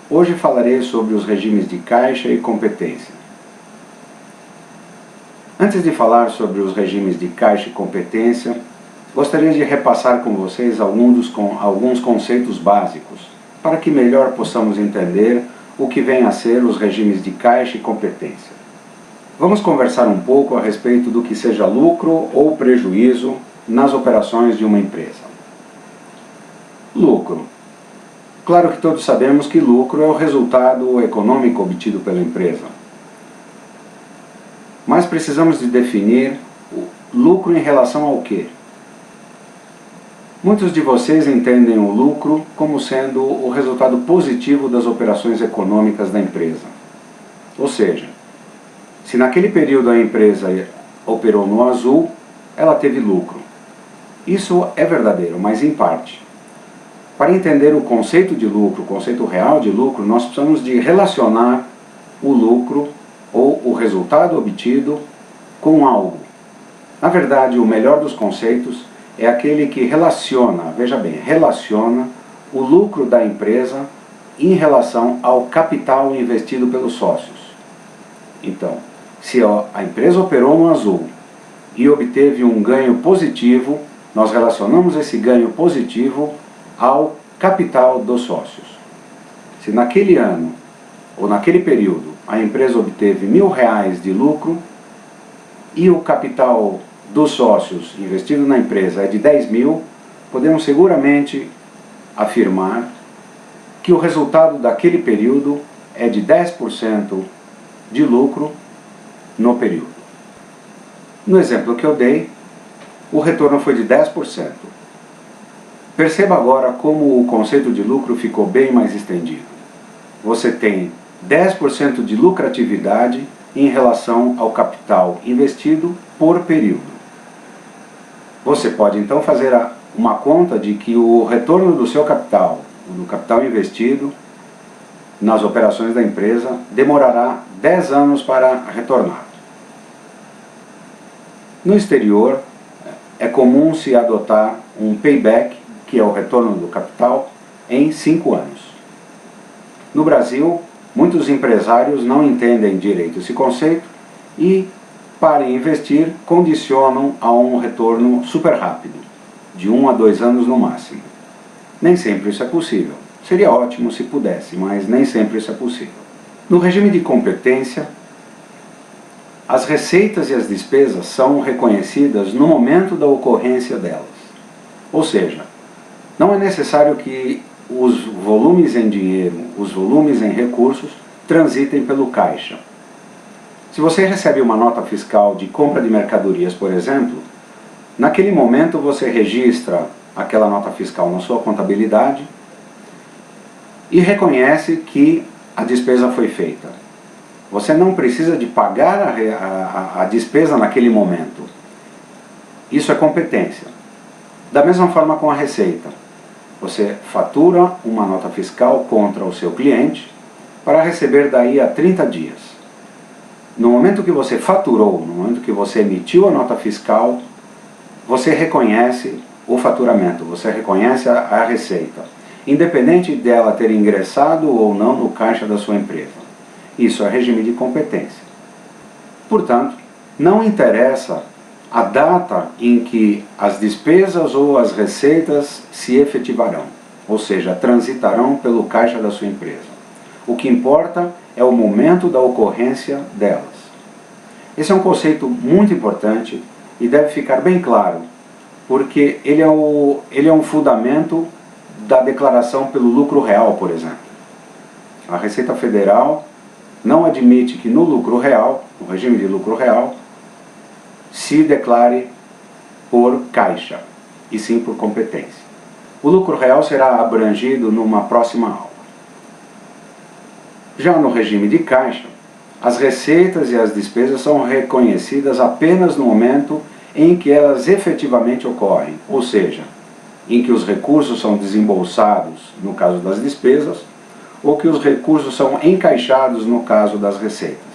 Hoje falarei sobre os regimes de caixa e competência. Antes de falar sobre os regimes de caixa e competência, gostaria de repassar com vocês alguns conceitos básicos, para que melhor possamos entender o que vem a ser os regimes de caixa e competência. Vamos conversar um pouco a respeito do que seja lucro ou prejuízo nas operações de uma empresa. Lucro. Claro que todos sabemos que lucro é o resultado econômico obtido pela empresa. Mas precisamos de definir o lucro em relação ao quê? Muitos de vocês entendem o lucro como sendo o resultado positivo das operações econômicas da empresa. Ou seja, se naquele período a empresa operou no azul, ela teve lucro. Isso é verdadeiro, mas em parte. Para entender o conceito de lucro, o conceito real de lucro, nós precisamos de relacionar o lucro ou o resultado obtido com algo. Na verdade, o melhor dos conceitos é aquele que relaciona, veja bem, relaciona o lucro da empresa em relação ao capital investido pelos sócios. Então, se a empresa operou no azul e obteve um ganho positivo, nós relacionamos esse ganho positivo ao capital dos sócios. Se naquele ano ou naquele período a empresa obteve R$1.000 de lucro e o capital dos sócios investido na empresa é de 10.000, podemos seguramente afirmar que o resultado daquele período é de 10% de lucro no período. No exemplo que eu dei, o retorno foi de 10%. Perceba agora como o conceito de lucro ficou bem mais estendido. Você tem 10% de lucratividade em relação ao capital investido por período. Você pode então fazer uma conta de que o retorno do seu capital, do capital investido nas operações da empresa, demorará 10 anos para retornar. No exterior, é comum se adotar um payback, que é o retorno do capital, em 5 anos. No Brasil, muitos empresários não entendem direito esse conceito e, para investir, condicionam a um retorno super rápido, de 1 a 2 anos no máximo. Nem sempre isso é possível. Seria ótimo se pudesse, mas nem sempre isso é possível. No regime de competência, as receitas e as despesas são reconhecidas no momento da ocorrência delas. Ou seja, não é necessário que os volumes em dinheiro, os volumes em recursos, transitem pelo caixa. Se você recebe uma nota fiscal de compra de mercadorias, por exemplo, naquele momento você registra aquela nota fiscal na sua contabilidade e reconhece que a despesa foi feita. Você não precisa de pagar a despesa naquele momento. Isso é competência. Da mesma forma com a receita. Você fatura uma nota fiscal contra o seu cliente para receber daí a 30 dias. No momento que você faturou, no momento que você emitiu a nota fiscal, você reconhece o faturamento, você reconhece a receita, independente dela ter ingressado ou não no caixa da sua empresa. Isso é regime de competência. Portanto, não interessa a data em que as despesas ou as receitas se efetivarão, ou seja, transitarão pelo caixa da sua empresa. O que importa é o momento da ocorrência delas. Esse é um conceito muito importante e deve ficar bem claro, porque ele é um fundamento da declaração pelo lucro real, por exemplo. A Receita Federal não admite que no lucro real, no regime de lucro real, se declare por caixa, e sim por competência. O lucro real será abrangido numa próxima aula. Já no regime de caixa, as receitas e as despesas são reconhecidas apenas no momento em que elas efetivamente ocorrem, ou seja, em que os recursos são desembolsados no caso das despesas, ou que os recursos são encaixados no caso das receitas.